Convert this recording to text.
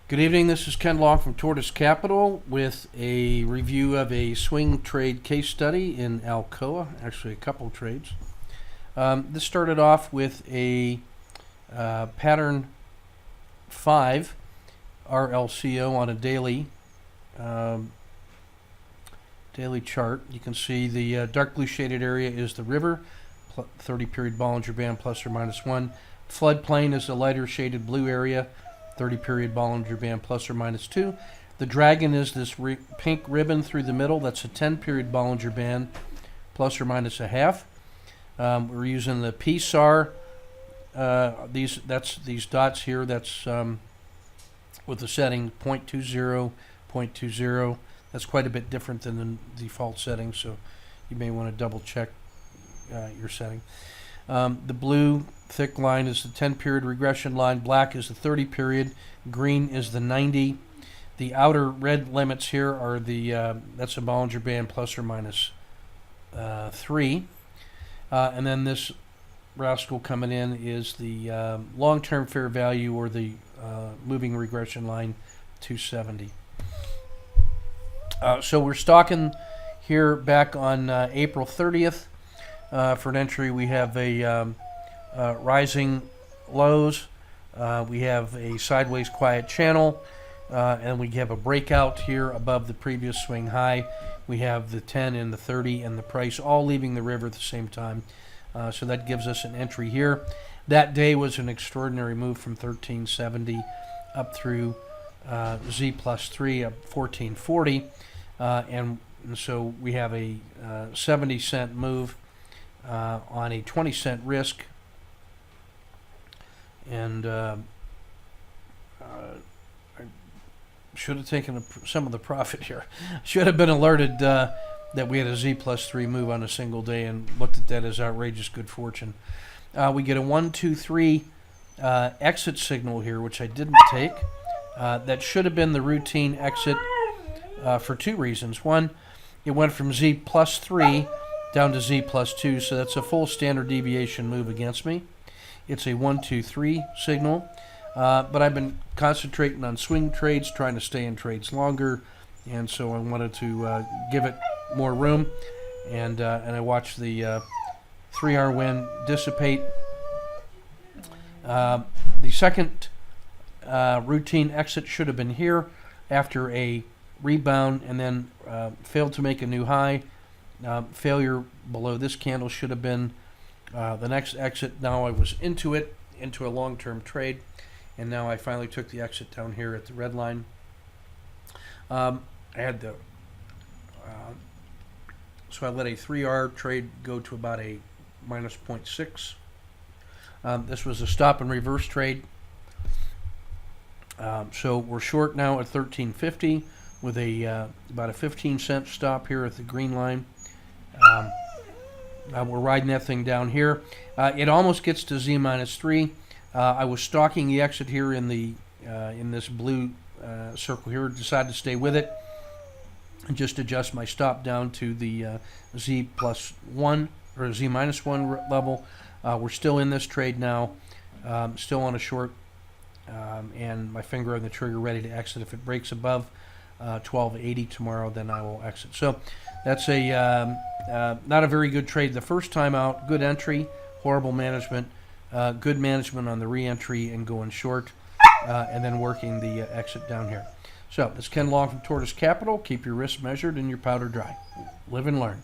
Good evening, this is Ken Long from Tortoise Capital with a review of a swing trade case study in Alcoa, actually a couple trades. This started off with a pattern 5 RLCO on a daily chart. You can see the dark blue shaded area is the river, 30 period Bollinger Band plus or minus 1. Floodplain is the lighter shaded blue area, 30 period Bollinger Band plus or minus 2. The dragon is this pink ribbon through the middle. That's a 10 period Bollinger Band plus or minus a half. We're using the PSAR. These dots here. That's with the setting 0.20, 0.20. That's quite a bit different than the default setting, so you may want to double check your setting. The blue thick line is the 10 period regression line, black is the 30 period, green is the 90. The outer red limits here are that's a Bollinger Band plus or minus 3. And then this rascal coming in is the long-term fair value, or the moving regression line, 270. So we're stalking here back on April 30th. For an entry, we have a rising lows, we have a sideways quiet channel, and we have a breakout here above the previous swing high. We have the 10 and the 30 and the price all leaving the river at the same time, so that gives us an entry here. That day was an extraordinary move from 1370 up through Z plus 3 up 1440, and so we have a 70-cent move on a 20-cent risk, and I should have taken some of the profit here. Should have been alerted that we had a Z plus 3 move on a single day and looked at that as outrageous good fortune. We get a 1, 2, 3 exit signal here, which I didn't take. That should have been the routine exit for two reasons. One, it went from Z plus 3 down to Z plus 2, so that's a full standard deviation move against me. It's a 1, 2, 3 signal, but I've been concentrating on swing trades, trying to stay in trades longer, and so I wanted to give it more room, and I watched the 3R win dissipate. The second routine exit should have been here after a rebound and then failed to make a new high. Failure below this candle should have been the next exit. Now I was into a long-term trade, and now I finally took the exit down here at the red line. I had the so I let a 3R trade go to about a minus 0.6. This was a stop and reverse trade. So we're short now at 1350 with a about a 15-cent stop here at the green line. We're riding that thing down here. It almost gets to Z minus 3. I was stalking the exit here in this blue circle here. Decided to stay with it and just adjust my stop down to the Z plus 1 or Z minus 1 level. We're still in this trade now, still on a short, and my finger on the trigger ready to exit. If it breaks above 1280 tomorrow, then I will exit. So that's not a very good trade the first time out. Good entry, horrible management, good management on the re-entry and going short, and then working the exit down here. So this is Ken Long from Tortoise Capital. Keep your risk measured and your powder dry. Live and learn.